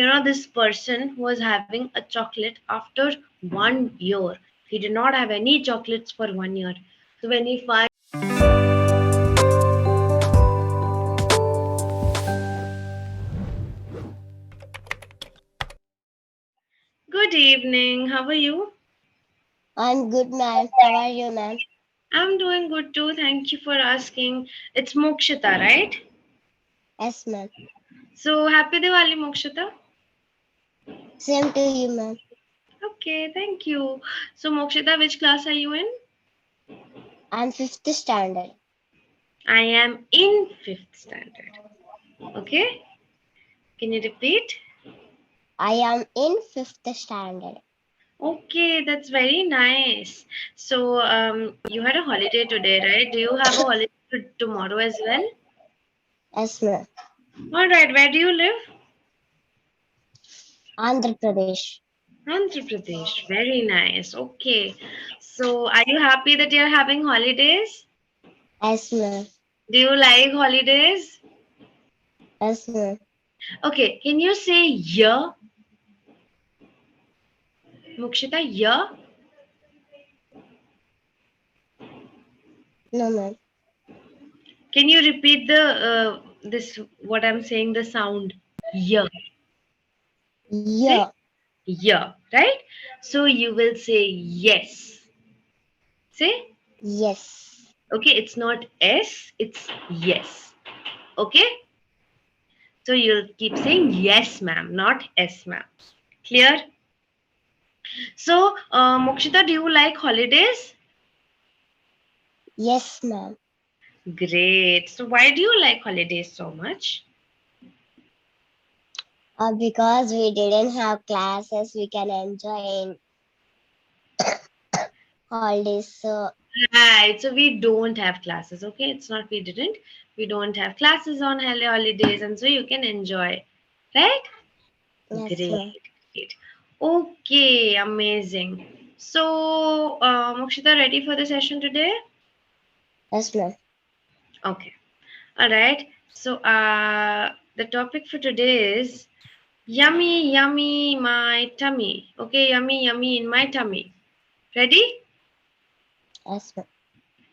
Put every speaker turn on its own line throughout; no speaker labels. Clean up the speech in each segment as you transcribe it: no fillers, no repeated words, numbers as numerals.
This person was having a chocolate after 1 year. He did not have any chocolates for 1 year. So when he finds Good evening, how are you?
I'm good, ma'am. How are you, ma'am?
I'm doing good too. Thank you for asking. It's Mokshita, right?
Yes, ma'am.
So happy Diwali, Mokshita.
Same to you, ma'am.
Okay, thank you. So Mokshita, which class are you in?
I'm fifth standard.
I am in fifth standard. Okay, can you repeat?
I am in fifth standard.
Okay, that's very nice. So you had a holiday today, right? Do you have a holiday tomorrow as well?
Yes, ma'am.
All right, where do you live?
Andhra Pradesh.
Andhra Pradesh. Very nice. Okay. So, are you happy that you're having holidays?
Yes, ma'am.
Do you like holidays?
Yes, ma'am.
Okay. Can you say yeah, Mukshita? Yeah.
No, ma'am.
Can you repeat the this what I'm saying? The sound yeah. Say
Yeah.
yeah, right? So you will say yes. Say
Yes.
okay. It's not s. It's yes. Okay. So you'll keep saying yes, ma'am, not s, ma'am. Clear? So, Mokshita, do you like holidays?
Yes, ma'am.
Great. So, why do you like holidays so much?
Because we didn't have classes, we can enjoy in holidays. So,
Right. So, we don't have classes. Okay. It's not we didn't. We don't have classes on holidays, and so you can enjoy. Right?
yes,
Great.
ma'am.
Great. Okay. Amazing. So, Mokshita, ready for the session today?
Yes, ma'am.
Okay. All right. So, the topic for today is yummy, yummy, my tummy. Okay, yummy, yummy in my tummy. Ready?
Yes, ma'am.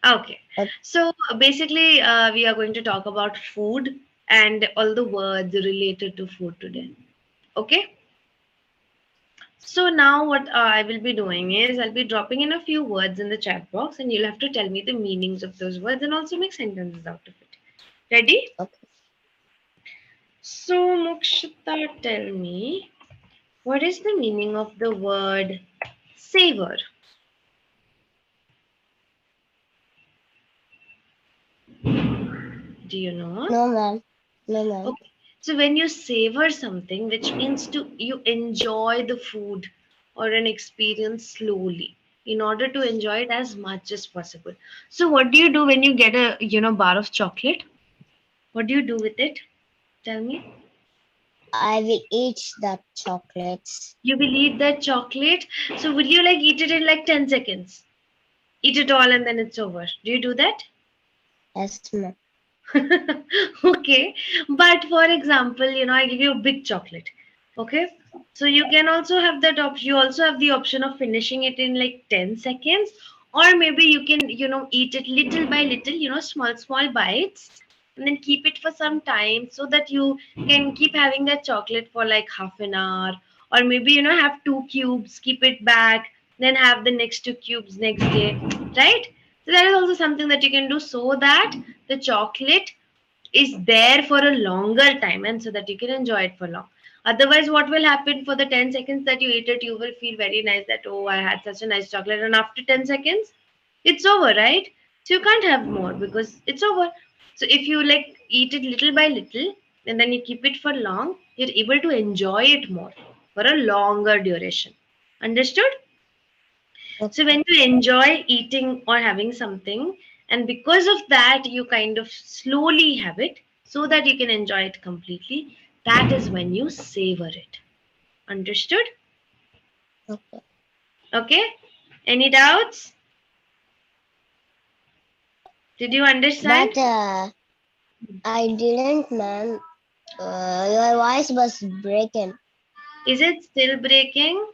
Okay. So basically, we are going to talk about food and all the words related to food today. Okay. So now what I will be doing is I'll be dropping in a few words in the chat box, and you'll have to tell me the meanings of those words and also make sentences out of it. Ready?
Okay.
So Mokshita, tell me what is the meaning of the word savor? Do you know?
No, ma'am. No, ma'am.
Okay. So when you savor something, which means to you enjoy the food or an experience slowly in order to enjoy it as much as possible. So what do you do when you get a bar of chocolate? What do you do with it? Tell me.
I will eat the chocolates.
You will eat that chocolate. So will you like eat it in like 10 seconds? Eat it all and then it's over. Do you do that?
Yes, ma'am.
Okay, but for example, I give you a big chocolate. Okay, so you can also have that option. You also have the option of finishing it in like 10 seconds, or maybe you can eat it little by little, small bites, and then keep it for some time so that you can keep having that chocolate for like half an hour, or maybe have two cubes, keep it back, then have the next two cubes next day, right? So that is also something that you can do so that the chocolate is there for a longer time and so that you can enjoy it for long. Otherwise, what will happen for the 10 seconds that you eat it, you will feel very nice that, oh, I had such a nice chocolate. And after 10 seconds, it's over, right? So you can't have more because it's over. So if you like eat it little by little and then you keep it for long, you're able to enjoy it more for a longer duration. Understood? So
Okay.
when you enjoy eating or having something, and because of that, you kind of slowly have it so that you can enjoy it completely, that is when you savor it. Understood?
Okay.
Okay? Any doubts? Did you understand?
But I didn't, ma'am. Your voice was breaking.
Is it still breaking?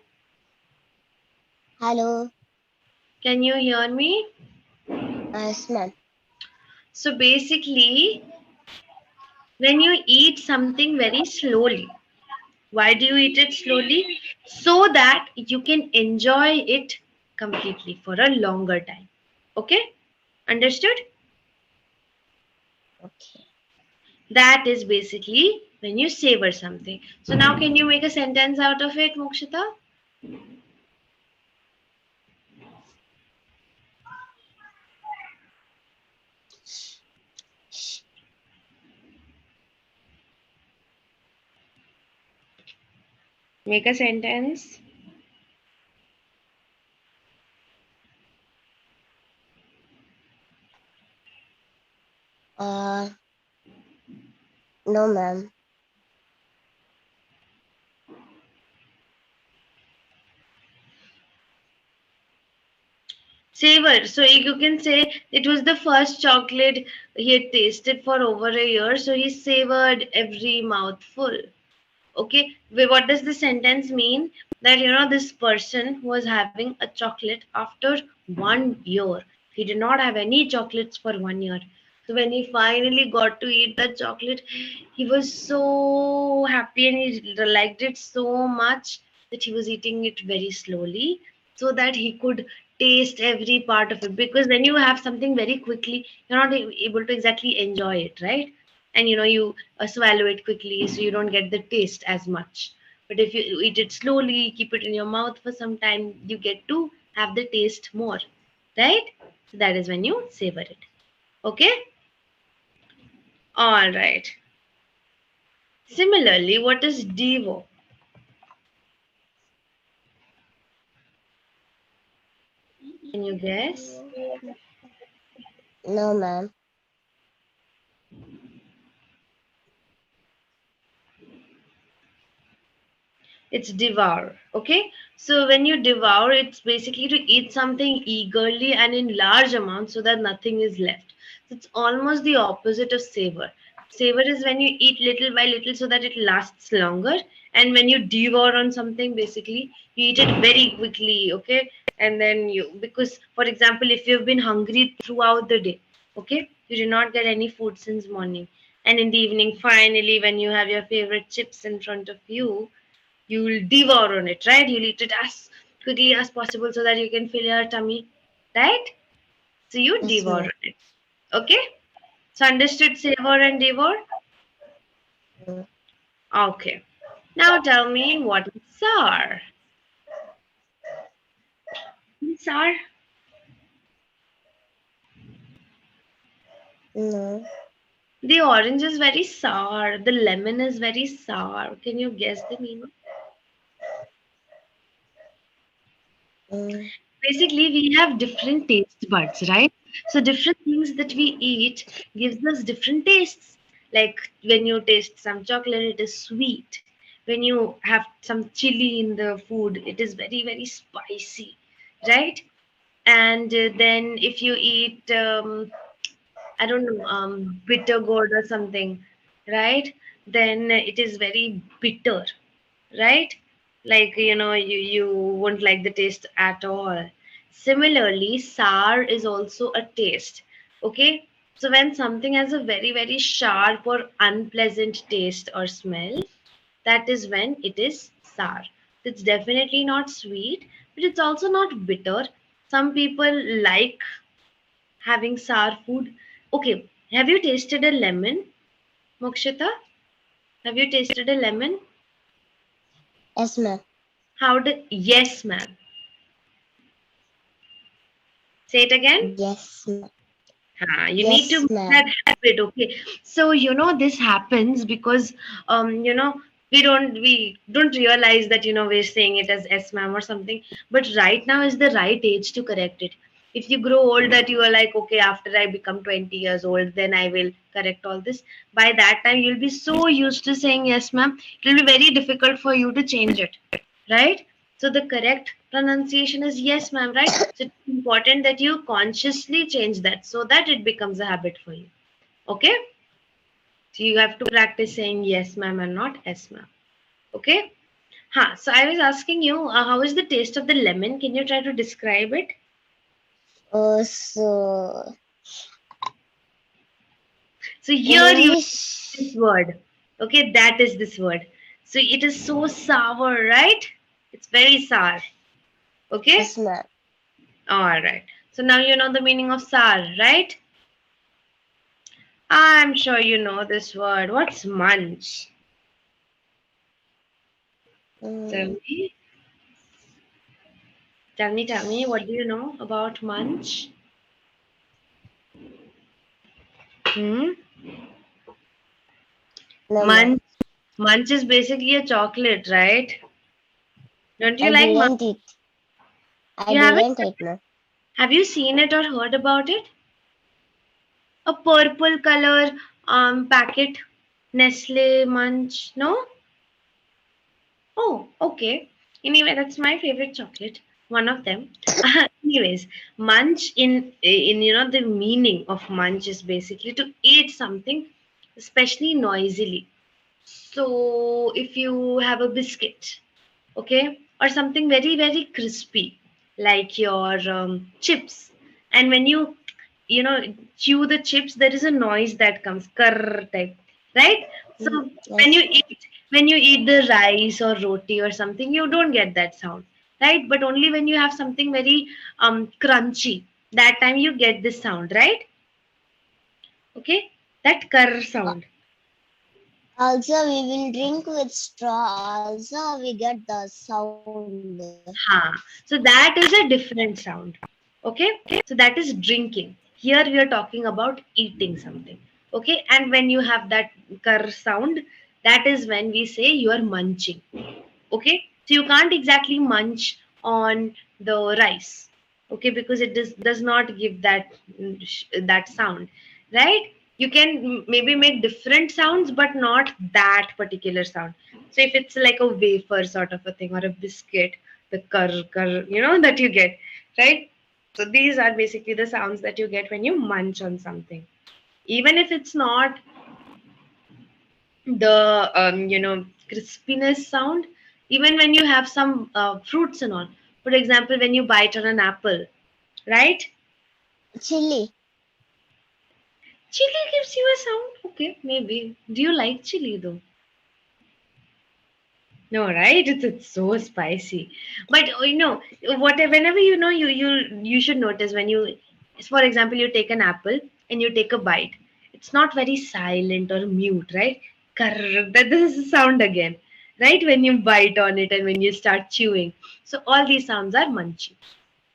Hello.
Can you hear me?
Yes, ma'am.
So basically, when you eat something very slowly, why do you eat it slowly? So that you can enjoy it completely for a longer time. Okay? Understood?
Okay.
That is basically when you savor something. So now can you make a sentence out of it, Mokshita? Make a sentence.
Uh, no, ma'am.
Savor. So you can say it was the first chocolate he had tasted for over a year, so he savored every mouthful. Okay, what does the sentence mean? That this person was having a chocolate after 1 year. He did not have any chocolates for 1 year. So when he finally got to eat that chocolate, he was so happy and he liked it so much that he was eating it very slowly so that he could taste every part of it. Because when you have something very quickly, you're not able to exactly enjoy it, right? And you swallow it quickly so you don't get the taste as much. But if you eat it slowly, keep it in your mouth for some time, you get to have the taste more, right? So that is when you savor it. Okay. All right. Similarly, what is devo? Can you guess?
No, ma'am.
It's devour. Okay. So when you devour, it's basically to eat something eagerly and in large amounts so that nothing is left. So it's almost the opposite of savor. Savor is when you eat little by little so that it lasts longer. And when you devour on something, basically you eat it very quickly. Okay. And then because for example, if you've been hungry throughout the day, okay, you did not get any food since morning. And in the evening, finally, when you have your favorite chips in front of you, you will devour on it, right? You'll eat it as quickly as possible so that you can fill your tummy, right? So you
Yes,
devour
ma'am.
on it. Okay? So understood savor and devour?
Mm,
Okay. Now tell me what is sour? Sour?
no.
The orange is very sour. The lemon is very sour. Can you guess the meaning?
Mm,
Basically we have different taste buds, right? So different things that we eat gives us different tastes. Like when you taste some chocolate, it is sweet. When you have some chili in the food, it is very very spicy, right? And then if you eat I don't know, bitter gourd or something, right? Then it is very bitter, right? Like you won't like the taste at all. Similarly, sour is also a taste. Okay, so when something has a very very sharp or unpleasant taste or smell, that is when it is sour. It's definitely not sweet, but it's also not bitter. Some people like having sour food. Okay, have you tasted a lemon, Mokshita? Have you tasted a lemon?
yes, ma'am.
How did? Yes, ma'am. Say it again.
Yes, ma'am.
You need to
Yes,
make that
ma'am.
habit. Okay. So this happens because we don't realize that we're saying it as S ma'am or something. But right now is the right age to correct it. If you grow old, that you are like, okay, after I become 20 years old, then I will correct all this. By that time, you'll be so used to saying yes, ma'am. It will be very difficult for you to change it, right? So the correct pronunciation is yes, ma'am, right? So it's important that you consciously change that so that it becomes a habit for you. Okay? So you have to practice saying yes, ma'am, and not yes, ma'am. Okay? So I was asking you, how is the taste of the lemon? Can you try to describe it?
So
So
in
here you this
English,
word. Okay, that is this word. So it is so sour, right? It's very sour. Okay?
yes, ma'am.
Alright. So now you know the meaning of sour, right? I'm sure you know this word. What's munch? Tell
Mm,
me. Tell me, what do you know about munch? Hmm?
no, ma'am.
Munch, munch is basically a chocolate, right? Don't you
I
like munch?
didn't eat. I
You haven't?
didn't eat, ma'am.
Have you seen it or heard about it? A purple color packet, Nestle Munch. No? Oh, okay. Anyway, that's my favorite chocolate. One of them. Anyways, munch in the meaning of munch is basically to eat something, especially noisily. So if you have a biscuit, okay, or something very very crispy, like your chips, and when you chew the chips, there is a noise that comes, kurr type, right? So when you
Yes.
eat when you eat the rice or roti or something, you don't get that sound, right? But only when you have something very crunchy, that time you get this sound, right? Okay, that kurr sound.
Also, we will drink with straw. Also, we get the sound.
So that is a different sound. Okay. So that is drinking. Here we are talking about eating something. Okay. And when you have that kar sound, that is when we say you are munching. Okay. So you can't exactly munch on the rice. Okay. Because it does not give that sound. Right. You can maybe make different sounds, but not that particular sound. So if it's like a wafer sort of a thing or a biscuit, the kar, that you get, right? So these are basically the sounds that you get when you munch on something. Even if it's not the crispiness sound, even when you have some fruits and all. For example, when you bite on an apple, right?
Chili.
Chili gives you a sound. Okay, maybe. Do you like chili though? No, right? It's so spicy. But whenever you should notice when for example, you take an apple and you take a bite. It's not very silent or mute, right? That this is a sound again, right? When you bite on it and when you start chewing. So all these sounds are munchy.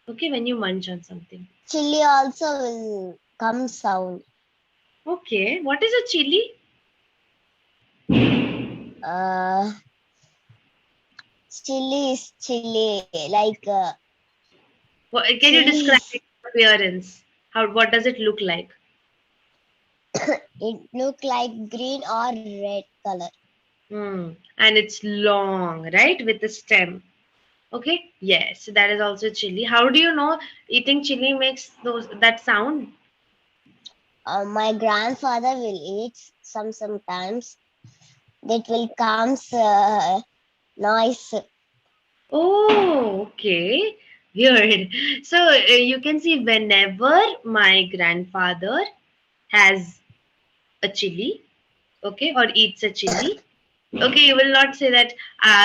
Okay, when you munch on something.
Chili also will come sound.
Okay, what is a chili?
Uh, Chili is chili. Like
Can you
chili
describe
is,
its appearance? What does it look like?
it look like green or red color.
And it's long, right, with the stem. Okay, yes, that is also chili. How do you know eating chili makes that sound?
My grandfather will eat sometimes. That will comes noise.
Oh, okay, weird. So you can see whenever my grandfather has a chili, okay, or eats a chili, okay, you will not say that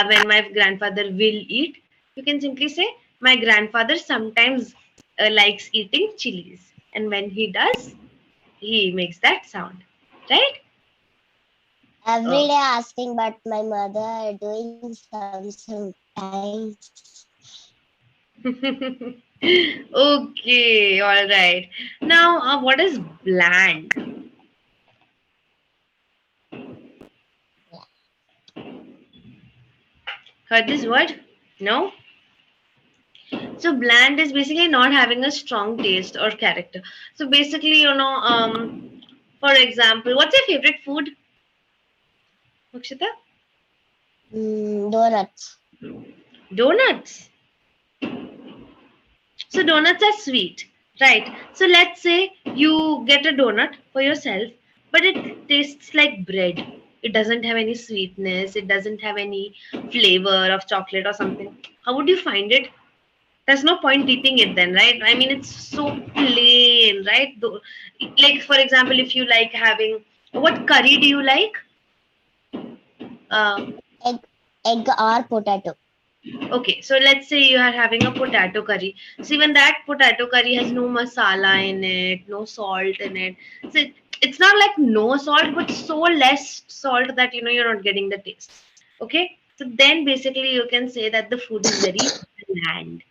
when my grandfather will eat. You can simply say my grandfather sometimes likes eating chilies, and when he does, he makes that sound, right?
Every
Oh.
day asking, but my mother doing sometimes.
Okay, all right. Now, what is bland? Heard this word? No? So, bland is basically not having a strong taste or character. So, basically, for example, what's your favorite food, Mokshita?
Donuts.
Donuts. So, donuts are sweet, right? So, let's say you get a donut for yourself, but it tastes like bread. It doesn't have any sweetness, it doesn't have any flavor of chocolate or something. How would you find it? There's no point eating it then, right? I mean, it's so plain, right? Like, for example, if you like having, what curry do you like? Uh,
Egg, egg or potato.
okay, so let's say you are having a potato curry. So even that potato curry has no masala in it, no salt in it. So it's not like no salt, but so less salt that you're not getting the taste. Okay, so then basically you can say that the food is very bland.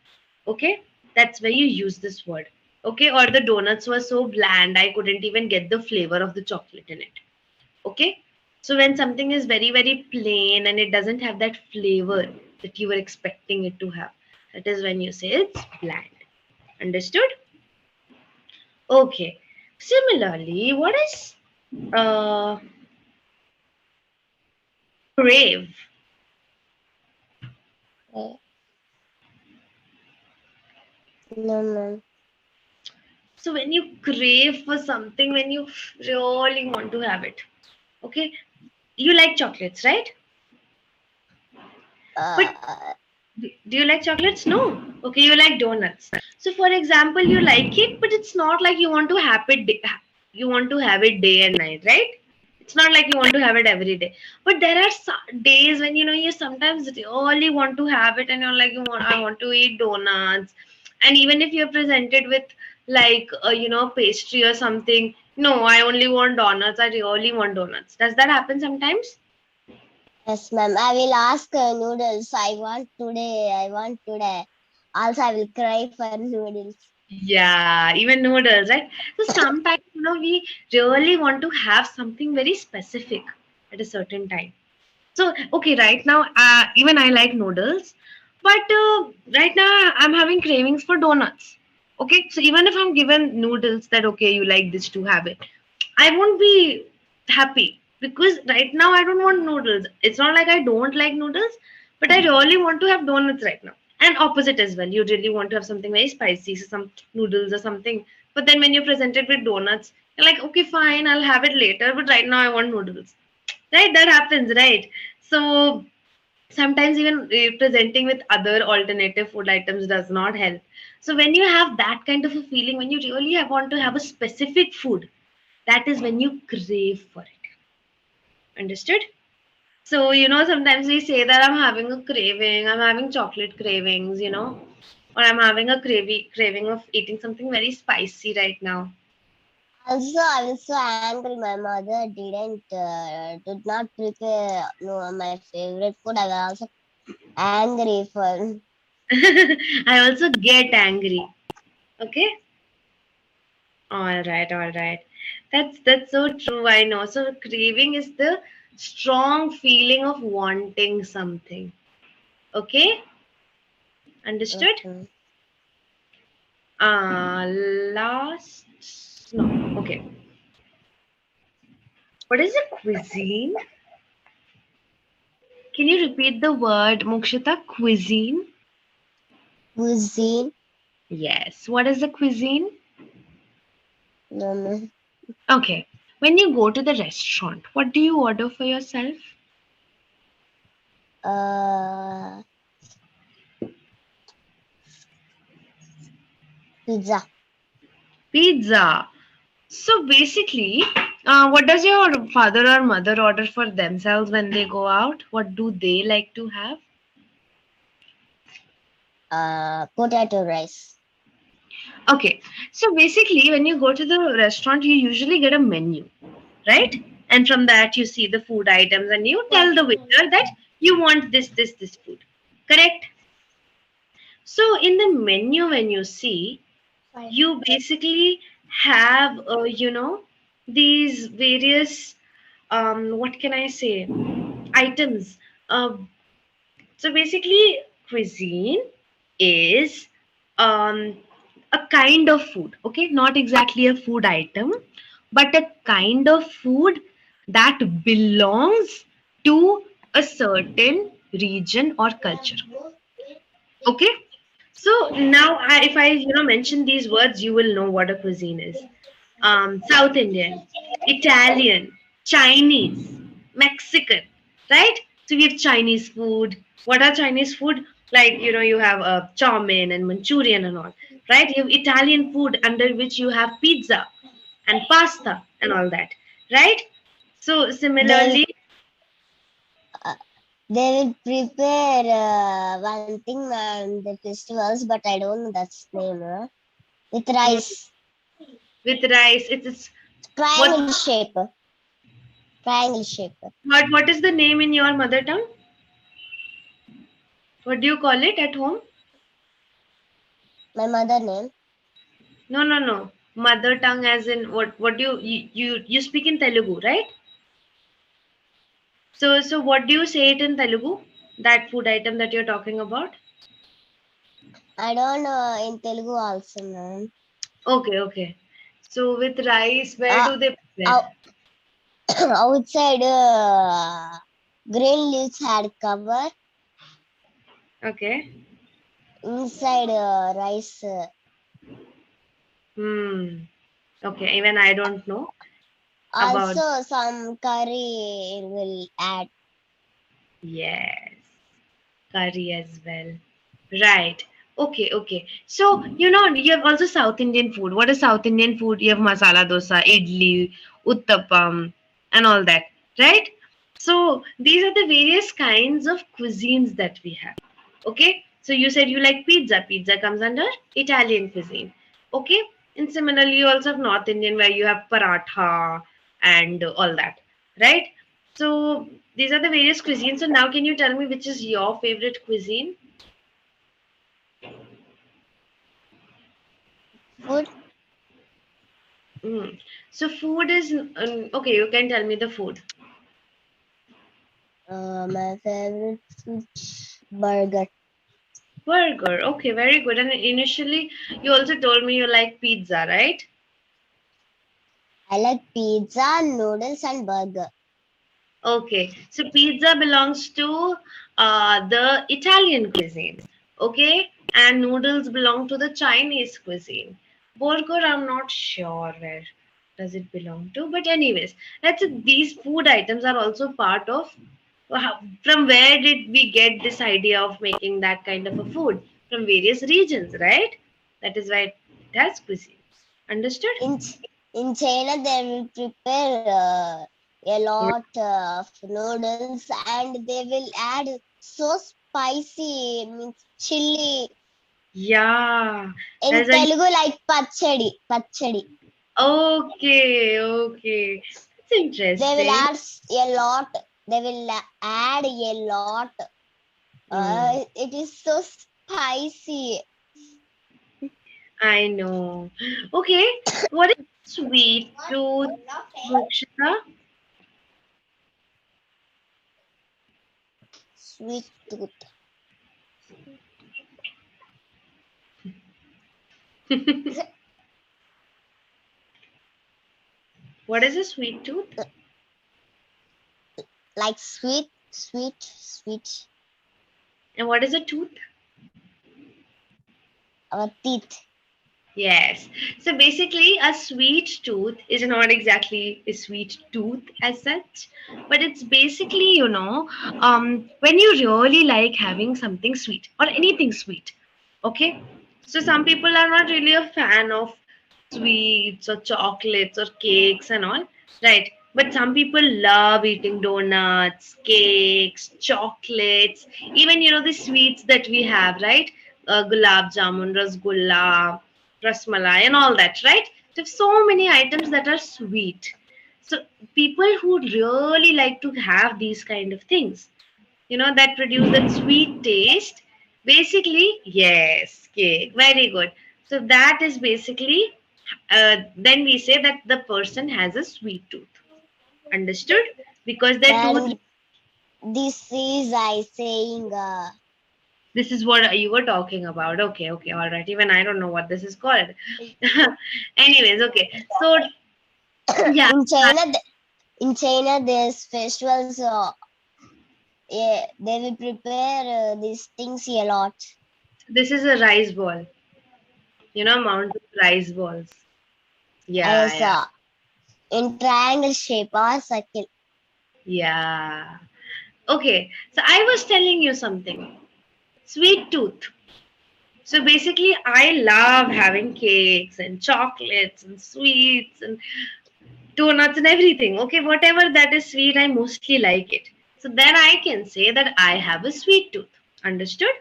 Okay, that's where you use this word. Okay, or the donuts were so bland I couldn't even get the flavor of the chocolate in it. Okay, so when something is very very plain and it doesn't have that flavor that you were expecting it to have, that is when you say it's bland. Understood? Okay, similarly, what is uh crave?
Eh, No, no.
So when you crave for something, when you really want to have it. Okay, you like chocolates, right? But
Uh,
do you like chocolates? No. Okay, you like donuts. So, for example, you like it, but it's not like you want to have it. You want to have it day and night, right? It's not like you want to have it every day. But there are days when you sometimes really want to have it, and you're like, I want to eat donuts. And even if you're presented with like pastry or something, no, I only want donuts. I really want donuts. Does that happen sometimes?
yes, ma'am. I will ask noodles. I want today. I want today. Also, I will cry for noodles.
Yeah, even noodles, right? So sometimes, we really want to have something very specific at a certain time. So, okay, right now, even I like noodles, but right now I'm having cravings for donuts. Okay, so even if I'm given noodles that, okay, you like this to have it, I won't be happy because right now I don't want noodles. It's not like I don't like noodles, but I really want to have donuts right now. And opposite as well. You really want to have something very spicy, so some noodles or something. But then when you're presented with donuts, you're like, okay, fine, I'll have it later, but right now I want noodles. Right? That happens, right? So sometimes even presenting with other alternative food items does not help. So when you have that kind of a feeling, when you really want to have a specific food, that is when you crave for it. Understood? So, sometimes we say that I'm having a craving, I'm having chocolate cravings, or I'm having a craving of eating something very spicy right now.
Also, I was so angry. My mother did not prepare no my favorite food. I was also angry for.
I also get angry. Okay? All right, all right. That's so true, I know. So craving is the strong feeling of wanting something. Okay? Understood?
Mhm.
Last no. Okay. What is a cuisine? Can you repeat the word, Mokshita? Cuisine?
Cuisine.
Yes. What is the cuisine?
No, no.
Okay. When you go to the restaurant, what do you order for yourself?
Uh, Pizza.
Pizza. So basically, what does your father or mother order for themselves when they go out? What do they like to have?
Potato rice.
Okay. So basically, when you go to the restaurant, you usually get a menu, right? And from that, you see the food items and you tell the waiter that you want this food. Correct? So in the menu, when you see, you basically have, these various, what can I say, items. Uh, so basically, cuisine is um, a kind of food, okay? Not exactly a food item, but a kind of food that belongs to a certain region or culture, okay? So now, if I mention these words, you will know what a cuisine is. South Indian, Italian, Chinese. Mexican, right? So we have Chinese food. What are Chinese food? Like, you have chow mein and Manchurian and all, right? You have Italian food under which you have pizza and pasta and all that, right? So
They
similarly,
uh, they will prepare one thing on the festivals, but I don't know that's name. With
mm,
rice,
with rice, it's what
triangle shape, triangle shape.
what is the name in your mother tongue? What do you call it at home?
My mother name.
No, no, no. Mother tongue as in what do you speak in Telugu, right? So what do you say it in Telugu? That food item that you're talking about?
I don't know in Telugu also, man.
Okay, okay. So with rice, where
Uh,
do they prepare?
out, outside green leaves had cover.
Okay.
Inside rice.
Hmm. Okay. Even I don't know about.
Also some curry will add.
Yes, curry as well. Right. Okay, okay. So, you have also South Indian food. What is South Indian food? You have masala dosa, idli, uttapam, and all that, right? So, these are the various kinds of cuisines that we have. Okay. So, you said you like pizza. Pizza comes under Italian cuisine. Okay. And similarly, you also have North Indian where you have paratha and all that, right? So, these are the various cuisines. So, now can you tell me which is your favorite cuisine?
Food.
Mm. So food is okay. You can tell me the food.
My favorite food burger.
Burger. Okay, very good. And initially, you also told me you like pizza, right?
I like pizza, noodles, and burger.
Okay. So pizza belongs to the Italian cuisine. Okay, and noodles belong to the Chinese cuisine. Burger, I'm not sure where does it belong to, but anyways, these food items are also part of. From where did we get this idea of making that kind of a food? From various regions, right? That is why it has cuisine. Understood?
In in China, they will prepare a lot of noodles, and they will add so spicy means chili.
Yeah.
In
There's a
Telugu, like pachadi, pachadi.
okay, okay. It's
They will
interesting.
add a lot. They will add a lot.
Hmm.
It is so spicy.
I know. Okay. What is sweet tooth, Mokshita?
Sweet tooth.
What is a sweet tooth?
Like sweet, sweet, sweet.
And what is a tooth?
Our teeth.
Yes. So basically, a sweet tooth is not exactly a sweet tooth as such, but it's basically, when you really like having something sweet or anything sweet. Okay. So some people are not really a fan of sweets or chocolates or cakes and all, right? But some people love eating donuts, cakes, chocolates, even, the sweets that we have, right? Gulab jamun, rasgulla, rasmalai, and all that, right? There's so many items that are sweet. So people who really like to have these kind of things, that produce that sweet taste. Basically, yes, cake. Very good. So that is basically, then we say that the person has a sweet tooth. Understood? Because their tooth.
Then this is I saying
This is what you were talking about. Okay, okay, all right. Even I don't know what this is called. Anyways, okay. So yeah,
in in China there's festivals. Yeah, they will prepare these things a lot.
this is a rice ball. Amount of rice balls. Yeah,
As
yeah.
in triangle shape or circle.
Yeah. Okay. So I was telling you something. Sweet tooth. So basically, I love having cakes and chocolates and sweets and donuts and everything. Okay, whatever that is sweet, I mostly like it. So then I can say that I have a sweet tooth. Understood?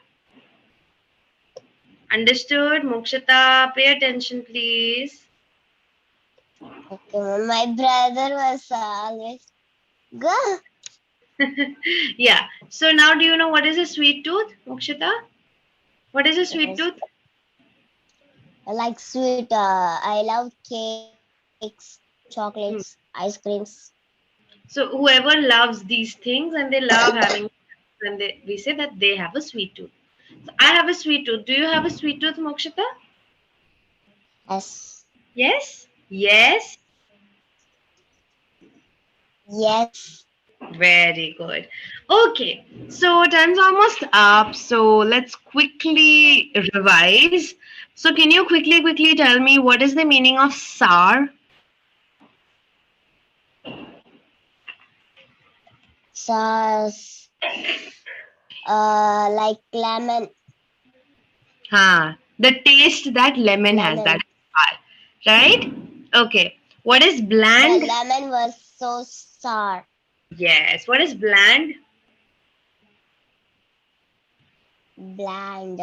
Understood, Mokshita. Pay attention, please.
Okay, my brother was always go
Yeah. So now, do you know what is a sweet tooth, Mokshita? What is a sweet
yes,
tooth?
like sweet. I love cakes, chocolates,
Hmm.
ice creams.
So whoever loves these things and they love having, when we say that they have a sweet tooth. So I have a sweet tooth. Do you have a sweet tooth, Mokshita?
Yes,
Yes. Yes.
yes.
Very good. Okay, so time's almost up. So let's quickly revise. So can you quickly tell me what is the meaning of sour?
Sauce, like lemon,
The taste that lemon has, that
lemon.
is sour, right? Okay. What is
The
bland?
lemon was so sour.
Yes. What is bland?
Bland.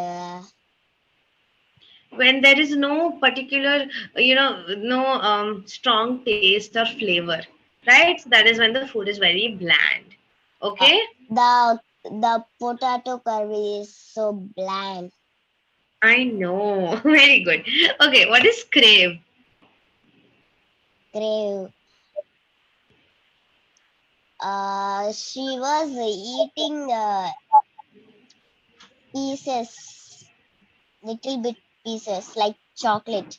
When there is no particular, no strong taste or flavor, right? So that is when the food is very bland.
Uh,
Okay.
the potato curry is so bland.
I know. Very good. Okay, what is crave?
Crave. She was eating pieces, little bit pieces like chocolate.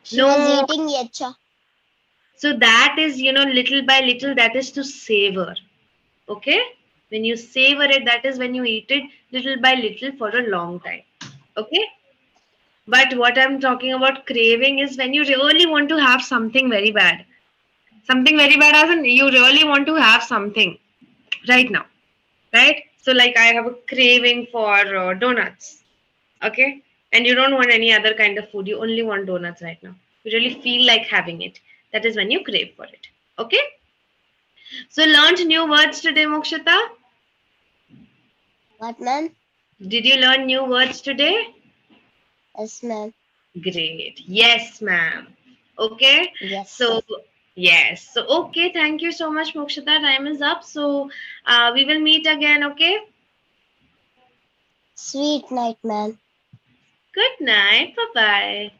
She was
No.
eating a
So that is, little by little, that is to savor. Okay? When you savor it, that is when you eat it little by little for a long time. Okay? But what I'm talking about craving is when you really want to have something very bad. Something very bad as in you really want to have something right now. Right? So, like, I have a craving for donuts. Okay, and you don't want any other kind of food, you only want donuts right now, you really feel like having it, that is when you crave for it. Okay, so learned new words today, Mokshita.
what man?
Did you learn new words today?
Yes, ma'am.
Great, yes ma'am. Okay,
Yes.
so yes, so okay, thank you so much, Mokshita. Time is up, so we will meet again. Okay,
Sweet night, man.
good night, bye bye.